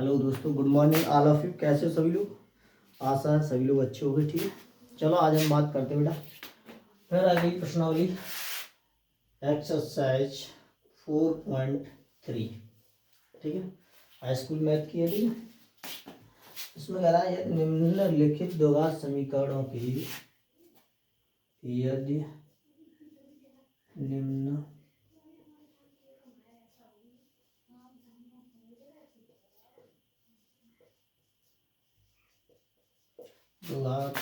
Hello दोस्तों, good morning all of you. कैसे हो सभी लोग? आशा है सभी लोग अच्छे हो गए। ठीक है, चलो आज हम बात करते हैं बेटा फिर अगली प्रश्नावली एक्सरसाइज 4.3। ठीक है, हाई स्कूल मैथ की है। ठीक है, इसमें कह रहा है यदि निम्नलिखित द्विघात समीकरणों की यदि निम्न द्विघात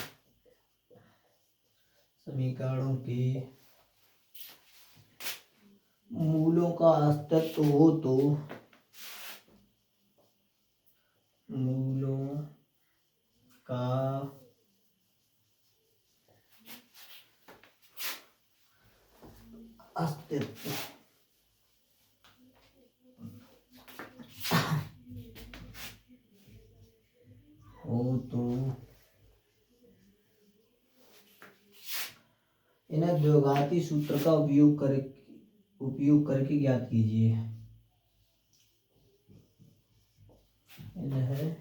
समीकरणों के मूलों का अस्तित्व हो तो मूलों का अस्तित्व हो तो इन्हें द्विघाती सूत्र का उपयोग करके ज्ञात कीजिए। इन्हें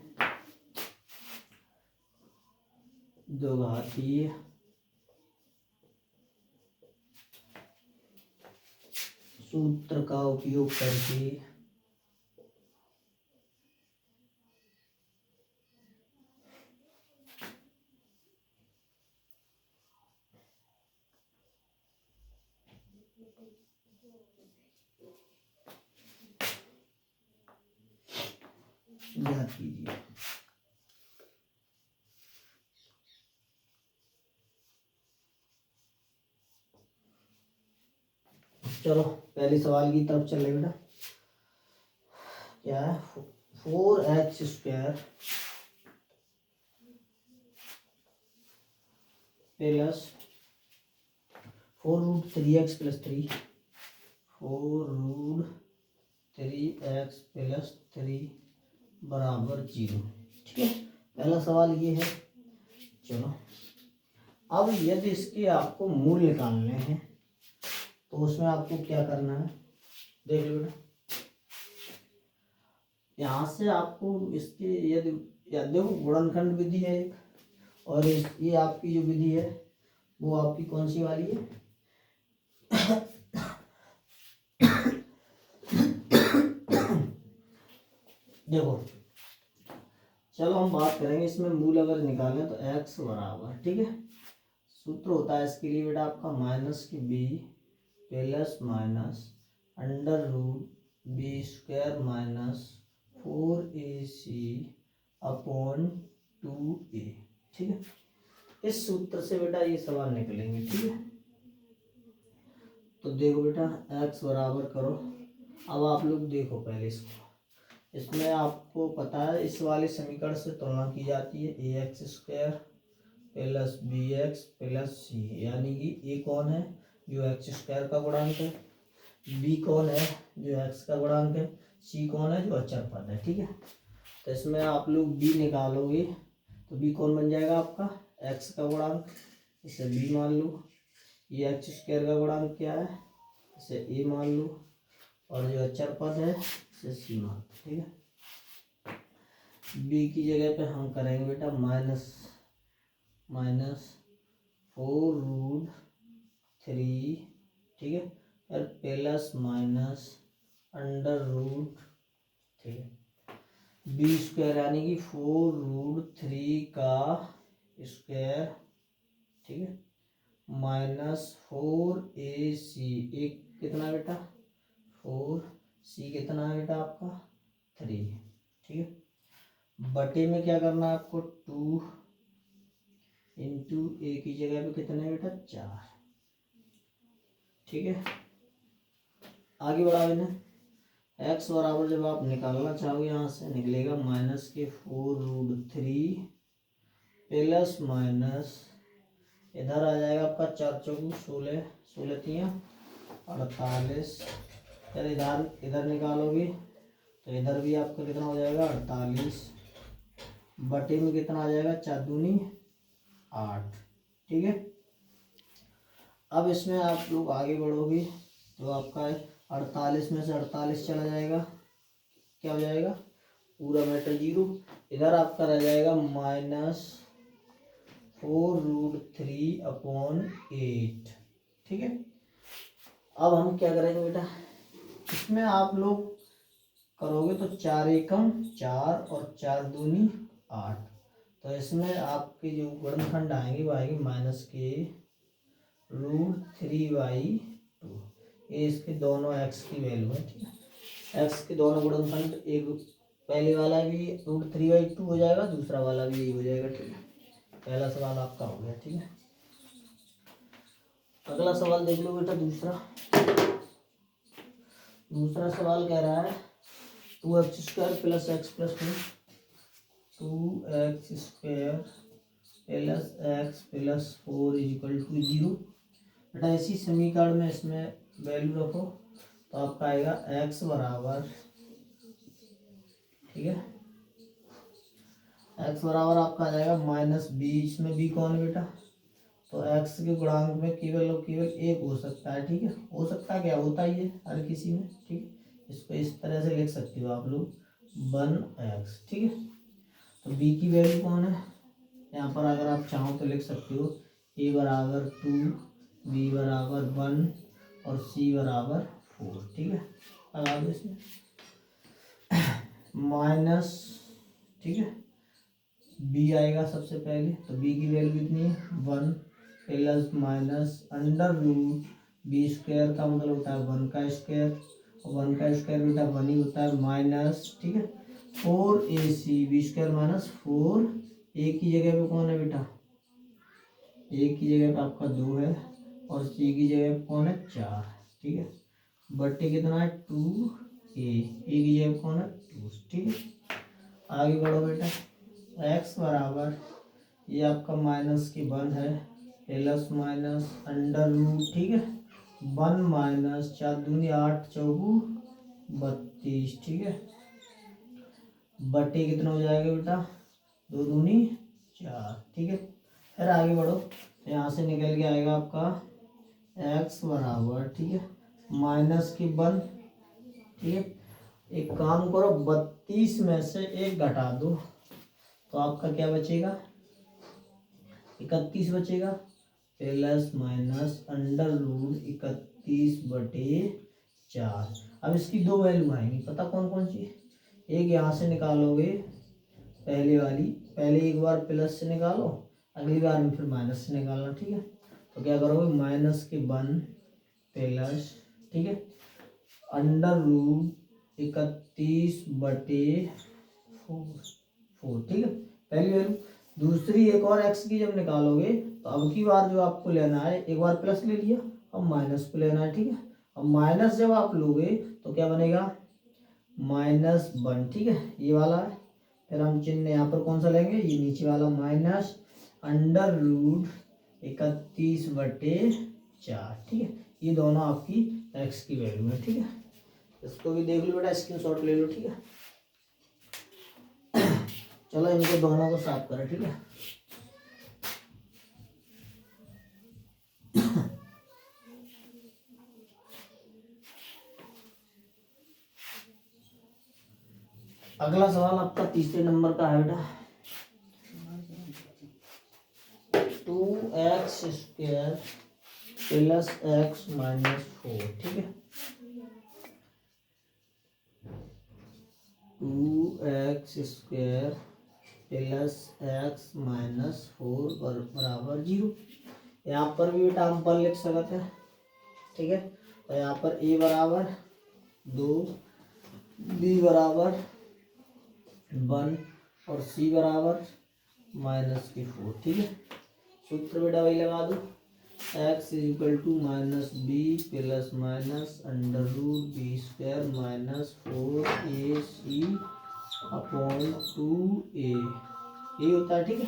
द्विघाती सूत्र का उपयोग करके ज्ञात कीजिए। चलो पहले सवाल की तरफ चले बेटा। क्या है? 4x² प्लस 4√3x+3 4√3x+3 बराबर 0। ठीक है, पहला सवाल ये है। चलो अब यदि इसके आपको मूल निकालने हैं तो उसमें आपको क्या करना है, देख लो बेटा। यहाँ से आपको इसके यदि देखो गुणनखंड विधि है एक, और ये आपकी जो विधि है वो आपकी कौन सी वाली है? देखो चलो हम बात करेंगे इसमें मूल अगर निकालें तो x बराबर, ठीक है, सूत्र होता है इसके लिए बेटा आपका -b plus minus √b² - 4ac upon 2a। ठीक है, इस सूत्र से बेटा ये सवाल निकलेंगे। ठीक है, तो देखो बेटा x बराबर करो। अब आप लोग देखो पहले इसमें आपको पता है इस वाले समीकरण से तुलना की जाती है ax² plus bx plus c, यानी कि a कौन है जो x² का गुणांक है, b कौन है जो x का गुणांक है, c कौन है जो अचर पद है। ठीक है, तो इसमें आप लोग b निकालोगे तो b कौन बन जाएगा आपका x का गुणांक, इसे b मान लो। ये x² का गुणांक क्या है, इसे a मान लो, और जो अचर पद है इसे c मान लो। ठीक है, b की जगह पे हम करेंगे बेटा माइनस 4√3, ठीक है, और प्लस माइनस √3 b² यानी कि 4√3 का स्क्वायर, ठीक है, -4ac एक कितना बेटा 4c कितना है बेटा आपका 3। ठीक है, बटे में क्या करना है आपको 2 इंटू ए की जगह पे कितने बेटा 4। ठीक है, आगे बढ़ा इन्हें। x बराबर जब आप निकालना चाहोगे यहाँ से निकलेगा -4√3 प्लस माइनस इधर आ जाएगा आपका 4 चौगु 16, 16 तियाँ 48। फिर इधर निकालोगे तो इधर भी आपका कितना हो जाएगा 48, बटे में कितना आ जाएगा 4 दूनी 8। ठीक है, अब इसमें आप लोग आगे बढ़ोगे तो आपका 48 में से 48 चला जाएगा, क्या हो जाएगा पूरा मैटर 0। इधर आपका रह जाएगा -4√3/8। ठीक है। अब हम क्या करेंगे बेटा, इसमें आप लोग करोगे तो 4 एकम 4 और 4 दूनी 8। तो इसमें आपके जो गुणनखंड आएंगे वो आएंगे -k√3/2। ये इसके दोनों x की वैल्यू है। ठीक है, x के दोनों गुणनखंड, एक पहले वाला भी √3/2 हो जाएगा, दूसरा वाला भी यही हो जाएगा। ठीक है, पहला सवाल आपका हो गया। ठीक है, अगला सवाल देख लो बेटा। दूसरा सवाल कह रहा है 2x² + x + 2, 2x² + x + 4 = 0। बेटा इसी समीकरण में इसमें वैल्यू रखो तो आपका आएगा x बराबर, ठीक है, x बराबर आपका आ जाएगा -b। इसमें b कौन है बेटा, तो x के गुणांक में केवल और केवल एक हो सकता है। ठीक है, हो सकता है, क्या होता ही है हर किसी में। ठीक है, इसको इस तरह से लिख सकते हो आप लोग 1x। ठीक है, तो b की वैल्यू कौन है, यहाँ पर अगर आप चाहो तो लिख सकते हो a बराबर 2, b बराबर 1 और c बराबर 4। ठीक है, लगा दो इसमें माइनस, ठीक है, b आएगा सबसे पहले, तो b की वैल्यू कितनी है 1 + -√b² का मतलब होता है 1 का स्क्वायर, और 1 का स्क्वायर बेटा 1 ही होता है, माइनस, ठीक है, 4ac, b² -4, a की जगह पे कौन है बेटा, a की जगह पे आपका 2 है और c की जगह पे कौन है 4। ठीक है, बट्टे कितना है 2a, की जगह पे कौन है 2। ठीक है, आगे बढ़ो बेटा। x बराबर, ये आपका -1 है, +- ठीक है, 1 - 4 दूनी 8 चौगु 32। ठीक है, बटे कितना हो जाएगा बेटा 2 दूनी 4। ठीक है, फिर आगे बढ़ो तो यहाँ से निकल के आएगा आपका x बराबर, ठीक है, -1। ठीक है, एक काम करो 32 में से 1 घटा दो तो आपका क्या बचेगा 31 बचेगा, ±√31/4। अब इसकी दो वैल्यू आएंगी, पता कौन कौन सी, एक यहाँ से निकालोगे पहले वाली, पहले एक बार प्लस से निकालो, अगली बार में फिर माइनस से निकालना। ठीक है, तो क्या करोगे -1 प्लस, ठीक है, √31/4। ठीक है, पहली वैल्यू। दूसरी एक और x की जब निकालोगे तो अब की बार जो आपको लेना है, एक बार प्लस ले लिया, अब माइनस को लेना है। ठीक है, अब माइनस जब आप लोगे तो क्या बनेगा -1। ठीक है, ये वाला है, फिर हम चिन्ह यहाँ पर कौन सा लेंगे, ये नीचे वाला -√31/4। ठीक है, ये दोनों आपकी x की वैल्यू है। ठीक है, इसको भी देख लो बेटा, स्क्रीनशॉट ले लो। ठीक है, चलो इनको दोनों को साफ करें। ठीक है, अगला सवाल आपका तीसरे नंबर का है बेटा, 2x² + x - 4। ठीक है, 2x² + x - 4 बराबर 0। यहाँ पर भी बेटा हम पर लिख सकते हैं। ठीक है, तो यहाँ पर a बराबर 2, b बराबर 1 और c बराबर -4। ठीक है, सूत्र बेटा वही लगा दो, x = -b + -√b²-4ac/2a, ये होता है। ठीक है,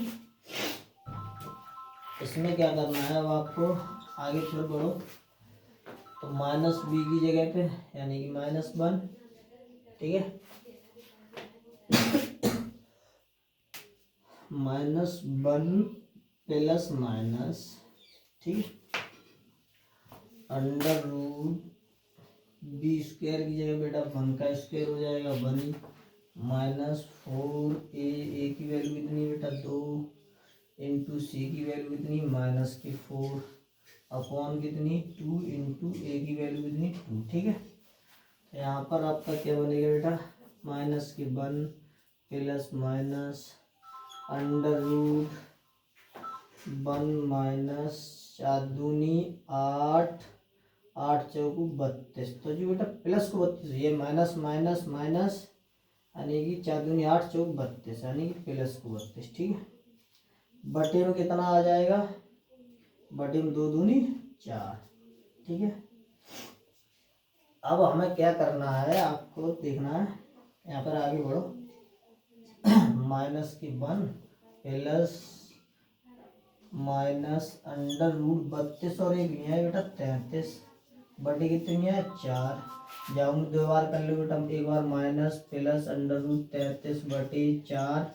इसमें क्या करना है, अब आपको आगे फिर बढ़ो तो -b की जगह पे यानी कि -1। ठीक है, -1 प्लस माइनस, ठीक है, √b² की जगह बेटा 1 का स्क्वायर हो जाएगा 1, -4a की वैल्यू कितनी बेटा 2 इंटू सी की वैल्यू कितनी -4 अपॉन कितनी 2 इंटू ए की वैल्यू कितनी 2। ठीक है, तो यहाँ पर आपका क्या बनेगा बेटा -1 plus minus under root 1 minus 4 दूनी 8 8 चौकू 32। तो जी बेटा प्लस को 32 ये माइनस माइनस माइनस यानी कि 4 दूनी 8 चौक 32 यानी कि प्लस को 32। ठीक है, बटे में कितना आ जाएगा बटे में 2 दूनी 4। ठीक है, अब हमें क्या करना है आपको देखना है, यहाँ पर आगे बढ़ो -1 प्लस माइनस अंडर रूट 32 और एक है बेटा 33 बटे कितनी है 4। जाऊँ 2 बार कर लो बेटा, एक बार माइनस प्लस अंडर रूट 33 बटे 4।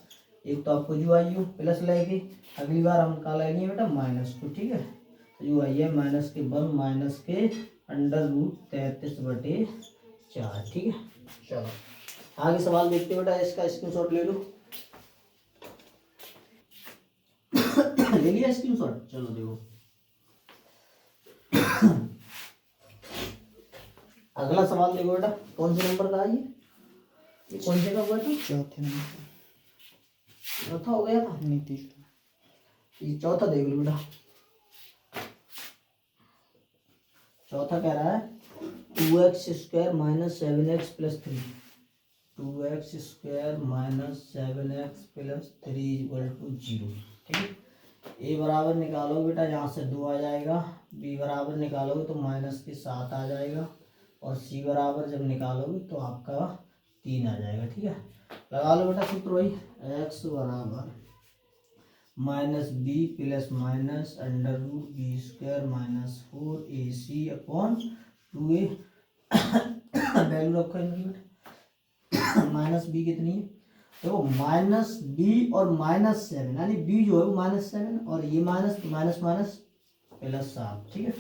एक तो आपको जो आई हो प्लस लेके अगली बार हम का लेंगे बेटा माइनस को। ठीक है, तो जो आई है -1 माइनस के अंडर रूट 33 बटे 4। ठीक है, चलो आगे सवाल देखते बेटा, इसका स्क्रीनशॉट ले लो। ले लिया स्क्रीनशॉट, चलो देखो अगला सवाल देखो बेटा, कौन से नंबर का है ये कौन से का हुआ था चौथे नंबर चौथा हो गया था नहीं तीसरा। ये चौथा देख लो बेटा, चौथा कह रहा है 2x² minus 7x plus 3 2x² minus 7x plus 3 equal to 0। ठीक है, ए बराबर निकालोगे बेटा यहाँ से 2 आ जाएगा, बी बराबर निकालोगे तो -7 आ जाएगा और सी बराबर जब निकालोगे तो आपका 3 आ जाएगा। ठीक है, लगा लो बेटा सूत्र वही x बराबर -b plus minus under root b² minus 4ac upon 2a value रखो इनकी बेटा -b कितनी है देखो -b और -7 यानी b जो है वो -7 और ये माइनस तो माइनस माइनस +7। ठीक है,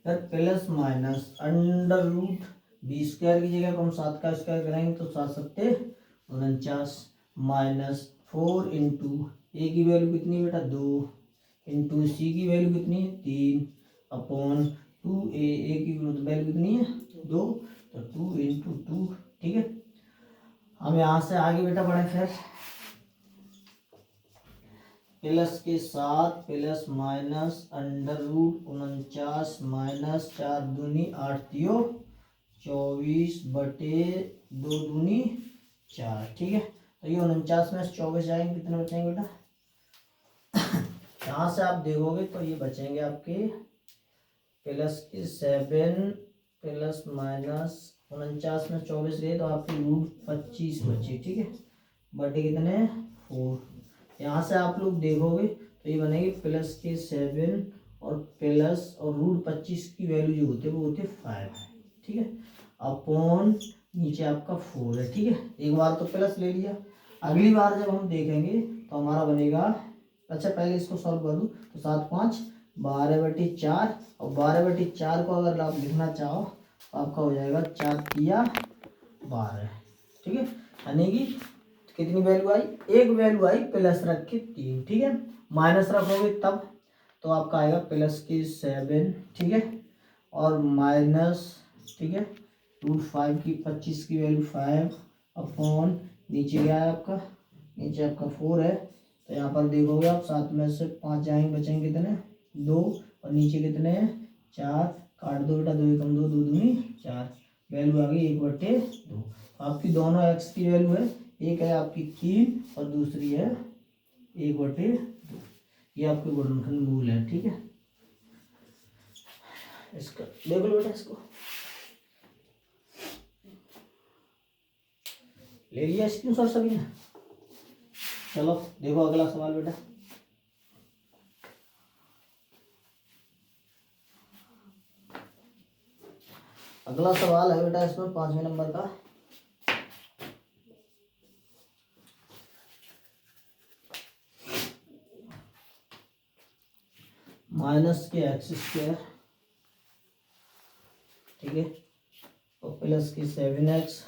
फिर plus minus under root b² की जगह हम 7 का स्क्वायर करेंगे तो 7 सत्ते 49 माइनस 4 इंटू ए की वैल्यू कितनी बेटा 2 इंटू सी की वैल्यू कितनी है 3 अपॉन 2a की वैल्यू कितनी है 2 तो 2 इंटू 2। ठीक है, हम यहाँ से आगे बेटा बढ़े फिर प्लस के साथ plus minus under root 49 minus 4 दूनी 8 दियो 24 बटे 2 दूनी 4। ठीक है, तो ये 49 में 24 जाएंगे कितने बचेंगे बेटा यहाँ से आप देखोगे तो ये बचेंगे आपके प्लस के 7 प्लस माइनस 49 में 24 गए तो आपके रूट 25 बचे। ठीक है, बटे कितने 4। यहाँ से आप लोग देखोगे तो ये बनेगी प्लस के 7 और प्लस और रूट 25 की वैल्यू जो होती है वो होती है 5। ठीक है, अपॉन नीचे आपका 4 है। ठीक है, एक बार तो प्लस ले लिया, अगली बार जब हम देखेंगे तो हमारा बनेगा, अच्छा पहले इसको सॉल्व कर दूँ तो 7 5 12/4 और 12/4 को अगर आप लिखना चाहो तो आपका हो जाएगा 4 तिया 12। ठीक है, यानी कि कितनी वैल्यू आई एक वैल्यू आई प्लस रख के 3। ठीक है, माइनस रखोगे तब तो आपका आएगा प्लस के 7। ठीक है, और माइनस ठीक है रूट 5 की 25 की वैल्यू 5 अपॉन नीचे क्या है आपका नीचे आपका 4 है। तो यहाँ पर देखोगे आप 7 में से 5 जाएंगे बचेंगे कितने 2 और नीचे कितने 4 काट दो बेटा 2 एकम 2 2 दूनी 4 वैल्यू आ गई 1/2। आपकी दोनों एक्स की वैल्यू है, एक है आपकी 3 और दूसरी है 1/2। ये आपके गुणनखंड मूल है। ठीक है, इसका देख लो बेटा, इसको ले लिया स्क्रीनशॉट सभी ने। चलो देखो अगला सवाल बेटा, अगला सवाल है बेटा इसमें 5वें नंबर का। माइनस के x², ठीक है, और प्लस की 7x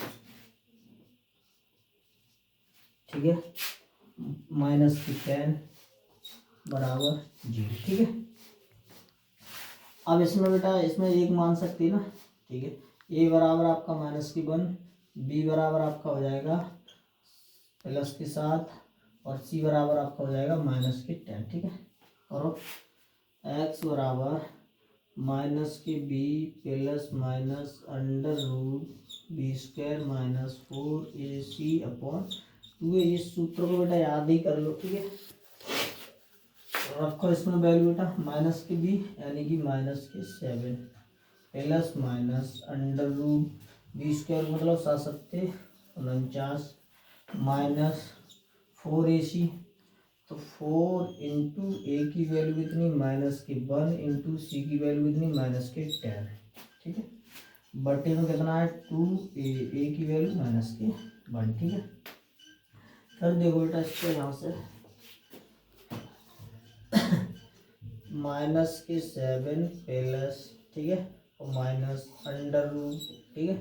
ठीक है, माइनस की 10 बराबर 0, ठीक है। अब इसमें बेटा इसमें एक मान सकती है ना, ठीक है। ए बराबर आपका माइनस की 1, बी बराबर आपका हो जाएगा प्लस के 7 और सी बराबर आपका हो जाएगा माइनस की 10, ठीक है। और एक्स बराबर माइनस के b plus minus under root b square minus 4ac upon 2a। इस सूत्र को बेटा याद ही कर लो, ठीक है। रखो इसमें वैल्यू बेटा माइनस के बी यानी कि माइनस के 7 plus minus under root b square मतलब 7 सत्ते 49 माइनस 4ac। तो 4 इंटू ए की वैल्यू कितनी माइनस के 1 इंटू सी की वैल्यू कितनी माइनस के 10, ठीक है। बटे में कितना है 2a की वैल्यू माइनस के 1, ठीक है। फिर देखो बेटा इसको यहाँ से माइनस के 7 प्लस, ठीक है, और माइनस अंडर रूट, ठीक है,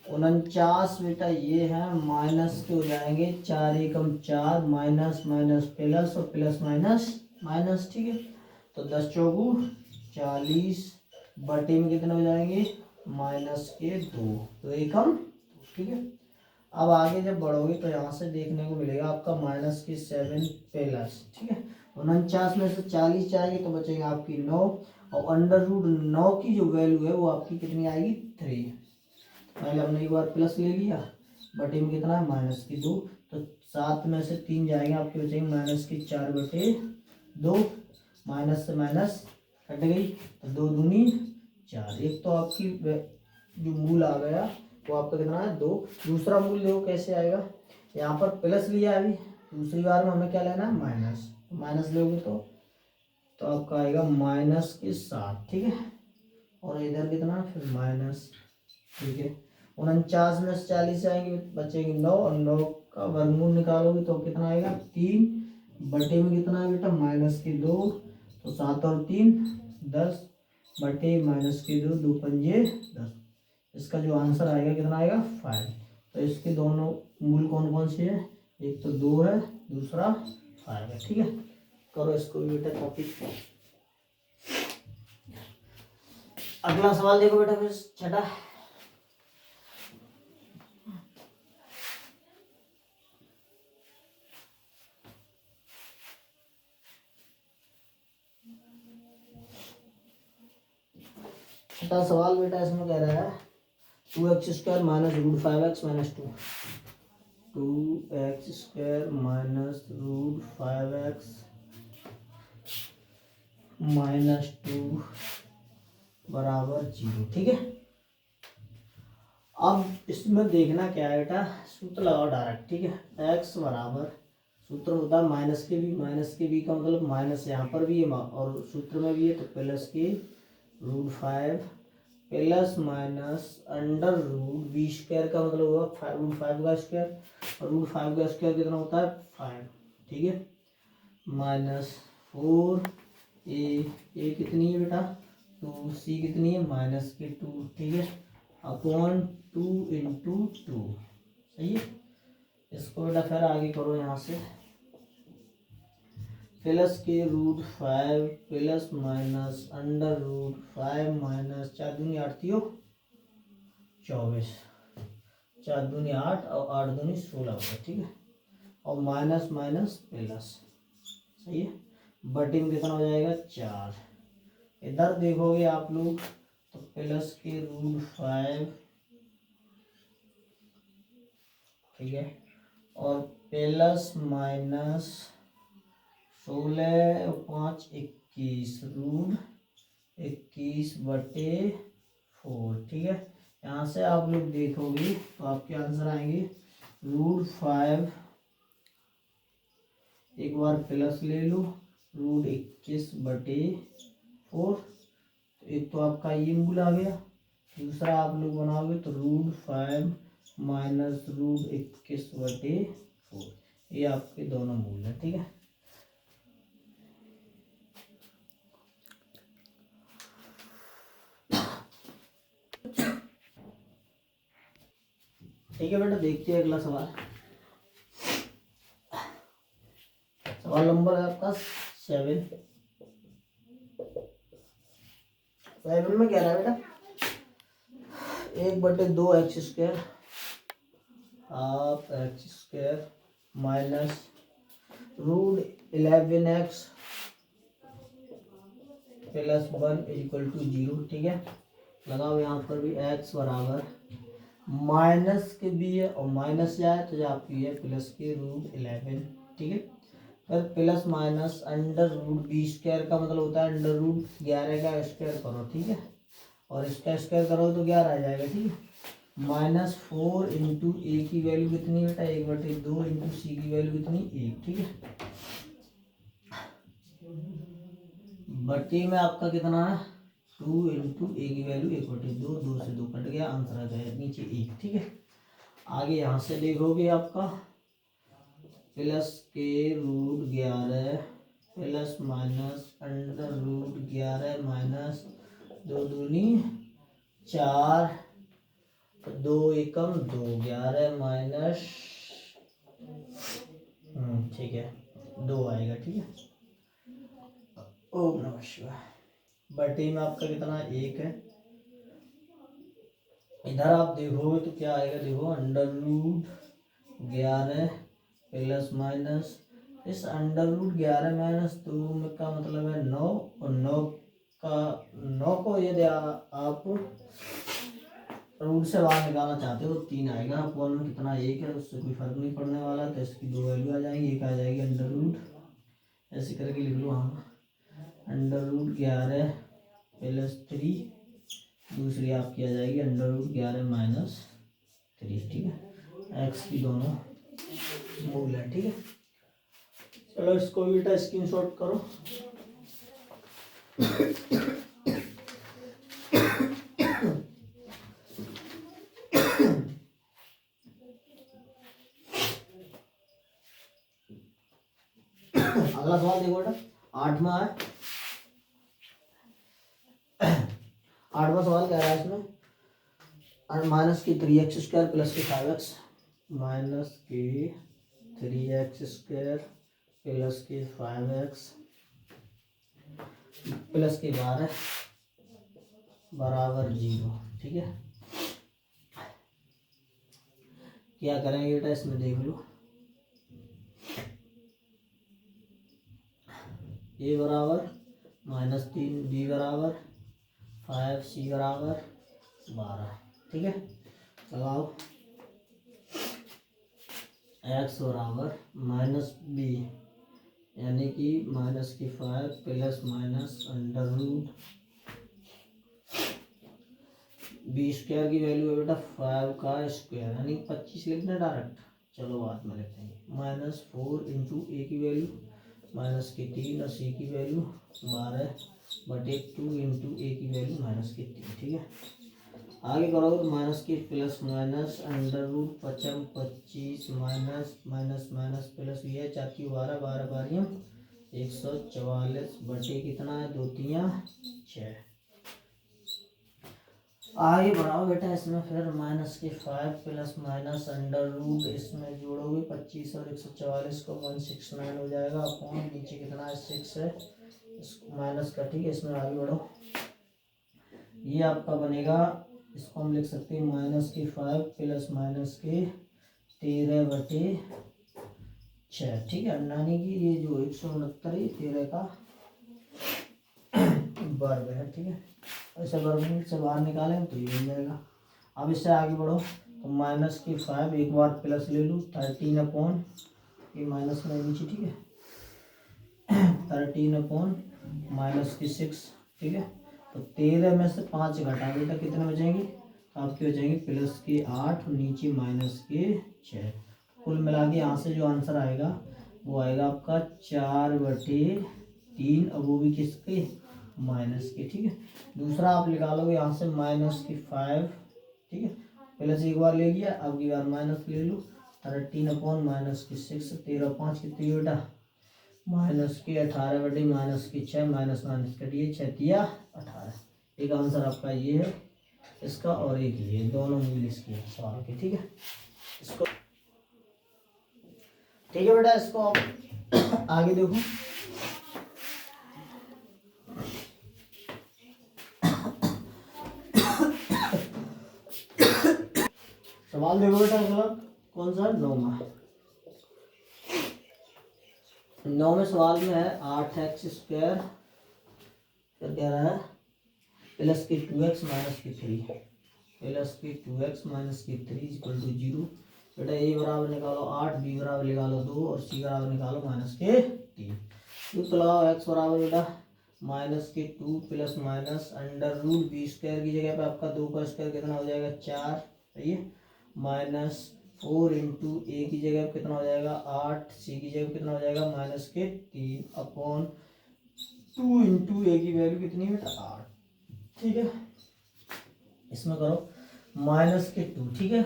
49 बेटा ये है माइनस के हो जाएंगे 4 एकम 4 माइनस माइनस प्लस और प्लस माइनस माइनस, ठीक है। तो 10 चौगु 40 बटे में कितने हो जाएंगे माइनस के 2 तो एकम, ठीक है। अब आगे जब बढ़ोगे तो यहाँ से देखने को मिलेगा आपका माइनस की 7 प्लस, ठीक है, 49 में से 40 जाएगी तो बचेंगे आपकी 9 और अंडर रूट 9 की जो वैल्यू है वो आपकी कितनी आएगी 3। पहले हमने एक बार प्लस ले लिया, बटे में कितना है माइनस की 2, तो 7 में से 3 जाएंगे आपके बचेंगे माइनस की 4 बटे 2, माइनस से माइनस कट गई तो 2 दूनी 4। एक तो आपकी जो मूल आ गया वो आपका कितना है 2। दूसरा मूल देखो कैसे आएगा, यहाँ पर प्लस लिया है अभी, दूसरी बार में हमें क्या लेना है माइनस, माइनस लोगे तो आपका आएगा माइनस के 7, ठीक है, और इधर कितना फिर माइनस, ठीक है। 49 में से 40 आएंगे बचेंगे 9 और 9 का वर्गमूल निकालोगे तो कितना आएगा 3 बटे में कितना है बेटा माइनस के 2 तो 7 और 3 10 बटे माइनस के 2 2 पंजे 10। इसका जो आंसर आएगा कितना आएगा 5। तो इसके दोनों मूल कौन कौन से है, एक तो 2 है दूसरा 5 है, ठीक है। करो इसको भी बेटा कॉपी। अगला सवाल देखो बेटा फिर छठा, छठा सवाल बेटा इसमें कह रहा है 2x² minus root 5x minus 2, 2x² minus root 5x minus 2 बराबर 0, ठीक है। अब इसमें देखना क्या है बेटा, सूत्र लगाओ डायरेक्ट, ठीक है। x बराबर सूत्र होता है माइनस के बी का मतलब माइनस यहाँ पर भी है और सूत्र में भी है तो प्लस के root 5 plus minus under root b square का मतलब हुआ रूट 5 का स्क्वायर और रूट 5 का स्क्वायर कितना होता है 5, ठीक है, माइनस 4 ए कितनी है बेटा 2 सी कितनी है माइनस के 2, ठीक है, अपॉन 2 इंटू 2, सही है। इसको बेटा फिर आगे करो यहाँ से प्लस के root 5 plus minus under root 5 minus 4 दूनी 8 थियो 24, 4 दूनी 8 और 8 दूनी 16 होगा, ठीक है, और माइनस माइनस प्लस, सही है, बटे में कितना हो जाएगा 4। इधर देखोगे आप लोग तो प्लस के रूट 5, ठीक है, और प्लस माइनस 16 और 5 21 रूट 21 बटे 4, ठीक है। यहाँ से आप लोग देखोगे तो आपके आंसर आएंगे रूट 5, एक बार प्लस ले लो रूट 21 बटे 4, एक तो आपका ये मूल आ गया, दूसरा आप लोग बनाओगे तो रूट 5 माइनस रूट 21 बटे 4, ये आपके दोनों मूल है, ठीक है। ठीक है बेटा देखते हैं अगला सवाल। सवाल नंबर है आपका 7। 7 में क्या रहा है बेटा, 1/2 x² half x² minus √11x + 1 = 0। ठीक है, लगाओ यहाँ पर भी x बराबर माइनस के भी है और माइनस जाए तो जो आपकी है प्लस के √11। ठीक है, फिर प्लस माइनस √b² का मतलब होता है √11 का स्क्वायर करो। ठीक है, और इसका स्क्वायर करो तो 11 आ जाएगा। ठीक है, -4 इंटू ए की वैल्यू कितनी बेटा, 1/2 इंटू सी की वैल्यू कितनी 1। ठीक है, बट्टी में आपका कितना है 2 इंटू ए की वैल्यू 1/2, 2 से 2 कट गया, आंसर आ जाएगा नीचे 1। ठीक है, आगे यहाँ से देखोगे आपका प्लस के √11 प्लस माइनस √11 माइनस 2 दूनी 4, 2 एकम 2, 11 माइनस ठीक है 2 आएगा। ठीक है, ओम नमः शिवाय। बटे में आपका कितना 1 है, इधर आप देखोगे तो क्या आएगा, देखो √11 प्लस माइनस इस √11 - 2 का मतलब है 9, और 9 को यदि आप रूट से बाहर निकालना चाहते हो तो 3 आएगा। अपॉन में कितना 1 है, उससे कोई फर्क नहीं पड़ने वाला, तो इसकी 2 वैल्यू आ जाएंगी, एक आ जाएगी √ ऐसे करके लिख लो। हाँ, √11 प्लस 3, दूसरी आपकी आ जाएगी √11 माइनस 3। ठीक है, x की दोनों मूल है। ठीक है, चलो इसको भी बेटा स्क्रीनशॉट करो। अगला सवाल देखो बेटा, 8वां है। 8वां सवाल कह रहा है इसमें -3x² प्लस के 5x माइनस के 3x² प्लस के 5x प्लस के 12 बराबर 0। ठीक है, क्या करेंगे बेटा इसमें देख लो, a बराबर -3, b बराबर 5, c बराबर 12। ठीक है, लगाओ x बराबर -b यानी कि -5 प्लस माइनस √b² की वैल्यू है बेटा 5 का स्क्वायर यानी 25 लिखना डायरेक्ट। चलो बाद में लिखेंगे। -4 इंटू ए की वैल्यू -3 और सी की वैल्यू 12/2 इंटू ए की वैल्यू -3। ठीक है, आगे करोगे तो माइनस की plus minus √25 minus minus minus plus ये 4 की 12, 12 बारियाँ 144 बटे कितना है 2 3 6। आगे बढ़ाओ बेटा, इसमें फिर -5 प्लस माइनस इसमें जोड़ोगे 25 और 144 को 169 हो जाएगा। अपॉन नीचे कितना है 6 है, इसको माइनस का। ठीक है, इसमें आगे बढ़ो, ये आपका बनेगा, इसको हम लिख सकते हैं -5 प्लस -13/6। ठीक है, यानी कि ये जो 169 13 का वर्ग है। ठीक है, ऐसे वर्गमूल से बाहर निकालें तो ये मिल जाएगा। अब इससे आगे बढ़ो तो -5 एक बार प्लस ले लूँ 13 अपॉन ये माइनस में नीचे। ठीक है, 13 अपॉन -6। ठीक है, तो 13 में से 5 घटा बेटा कितने बचेंगे, तो आपके हो जाएंगे +8 और नीचे -6। कुल मिला के यहाँ से जो आंसर आएगा वो आएगा आपका 4/3, अब वो भी किसके माइनस के। ठीक है, दूसरा आप निकालोगे यहाँ से -5। ठीक है, प्लस एक बार ले लिया, अब की बार माइनस ले लो 13 अपॉन -6, 13 5 कितनी बेटा -18/-6 माइनस कटिए 6 तिया 18। एक आंसर आपका ये है इसका, और एक ये, दोनों मूल इसके सवाल के। ठीक है, इसको ठीक है बेटा, इसको आप आगे देखो, सवाल देखो बेटा अगला कौन सा, 9वें सवाल में है 8x² फिर कह रहा है प्लस की 2x माइनस की 3, प्लस की 2x माइनस की 3 इक्वल टू 0। बेटा ए बराबर निकालो 8, बी बराबर निकालो 2 और सी बराबर निकालो माइनस के 3। तो लगाओ x बराबर बेटा माइनस के 2 plus minus under root b square की जगह पे आपका 2 का स्क्वायर कितना हो जाएगा 4, सही है, माइनस 4 इंटू ए की जगह कितना हो जाएगा 8, सी की जगह कितना हो जाएगा माइनस के 3 अपॉन 2 इंटू ए की वैल्यू कितनी बेटा 8, ठीक है। इसमें करो माइनस के 2, ठीक है,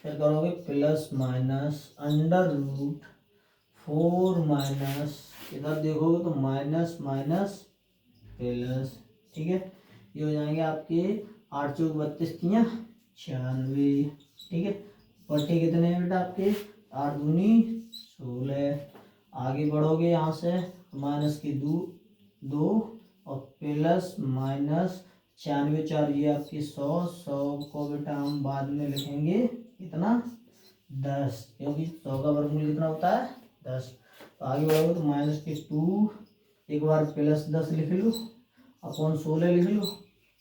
फिर करोगे plus minus under root 4 minus, इधर देखोगे तो माइनस माइनस प्लस, ठीक है, ये हो जाएंगे आपके 8 चौक 32 तियाँ 96, ठीक है, बटे कितने हैं बेटा आपके 8 दूनी 16। आगे बढ़ोगे यहाँ से माइनस की 2 और प्लस माइनस 96 4 ये आपकी 100 को बेटा हम बाद में लिखेंगे कितना 10, क्योंकि 100 का वर्गमूल कितना होता है 10। तो आगे बढ़ोगे तो माइनस की 2 एक बार प्लस 10 लिख लो अपॉन 16 लिख लो,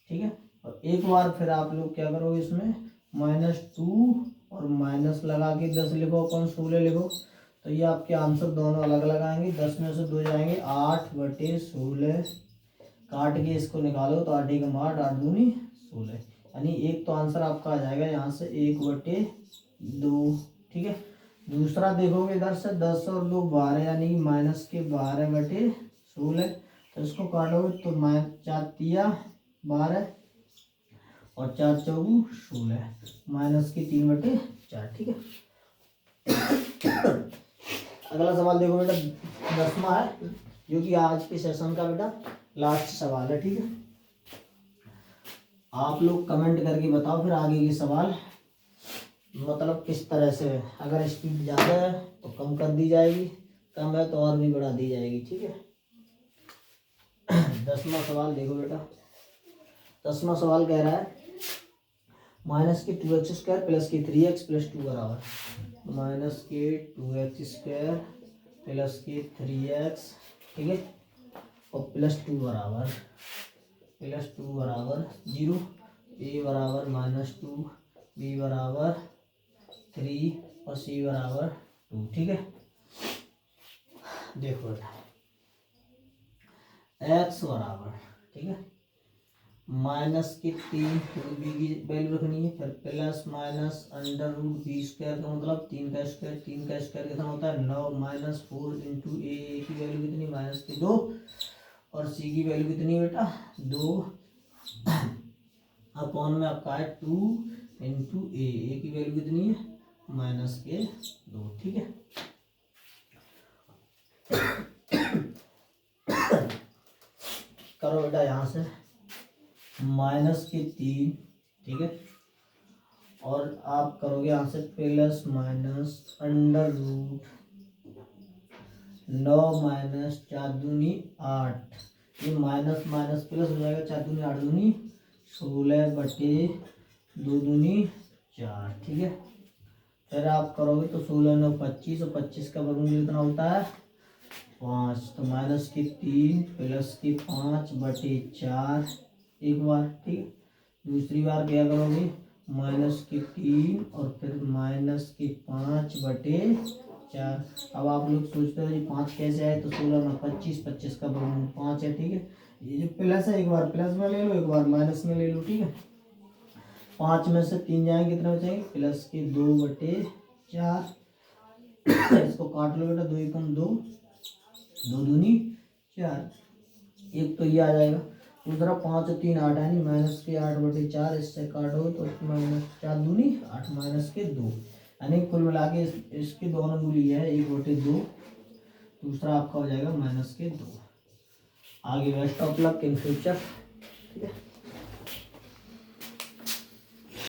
ठीक है, और एक बार फिर आप लोग क्या करोगे इसमें -2 और माइनस लगा के 10 लिखो अपॉन 16 लिखो, तो ये आपके आंसर दोनों अलग अलग आएंगे। 10 में से 2 जाएंगे 8 बटे 16, काट के इसको निकालो तो 8 का 8 8 दूनी 16, यानी एक तो आंसर आपका आ जाएगा यहाँ से 1 बटे 2, ठीक है। दूसरा देखोगे इधर से 10 और 2 12 यानी माइनस के 12 बटे 16, तो इसको काटोगे तो 4 तिया 12 और 4 चौगु 16 माइनस के 3 बटे 4, ठीक है। अगला सवाल देखो बेटा 10वां है जो कि आज के सेशन का बेटा लास्ट सवाल है, ठीक है। आप लोग कमेंट करके बताओ फिर आगे के सवाल मतलब किस तरह से है, अगर स्पीड ज़्यादा है तो कम कर दी जाएगी, कम है तो और भी बढ़ा दी जाएगी, ठीक है। 10वां सवाल देखो बेटा, 10वां सवाल कह रहा है माइनस के 2x² प्लस की 3x प्लस 2 बराबर माइनस के 2x² प्लस के 3x, ठीक है, और प्लस 2 बराबर 0, ए बराबर -2, बी बराबर 3 और सी बराबर 2, ठीक है। देखो एक्स बराबर, ठीक है, माइनस की 3 बी की वैल्यू रखनी है, फिर plus minus under root b square का मतलब 3 का स्क्वायर कितना होता है 9 माइनस 4 इंटू ए की वैल्यू कितनी माइनस की 2 और सी की वैल्यू कितनी बेटा 2 अपॉन में आपका है 2 इंटू ए की वैल्यू कितनी है माइनस के 2, ठीक है। करो बेटा यहाँ से माइनस के 3, ठीक है, और आप करोगे यहाँ से plus minus under root 9 minus 4 दूनी 8, ये माइनस माइनस प्लस हो जाएगा 4 दूनी 8 दूनी 16 बटे 2 दूनी 4, ठीक है। फिर आप करोगे तो 16 9 25 और 25 का वर्गमूल कितना होता है 5, तो माइनस की 3 प्लस की 5 बटे 4 एक बार, ठीक है। दूसरी बार क्या करोगे माइनस की 3 और फिर माइनस की 5 बटे 4। अब आप लोग सोचते हो ये 5 कैसे आए, तो 16 में 25, 25 का वर्गमूल 5 है, ठीक है। ये जो प्लस है एक बार प्लस में ले लो एक बार माइनस में ले लो, ठीक है। 5 में से 3 जाएंगे कितने बचेंगे प्लस के 2 बटे 4, इसको काट लो बेटा 2 एकम 2 2 दूनी 4, एक तो ये आ जाएगा। दूसरा 5 और 3 8 है नहीं माइनस के 8 बटे 4, इससे काटो तो माइनस 4 दूनी 8 माइनस के 2, यानी कुल मिला के इसके दोनों मूल ये है 1 बटे 2, दूसरा आपका हो जाएगा माइनस के 2। आगे best of luck in future, ठीक है।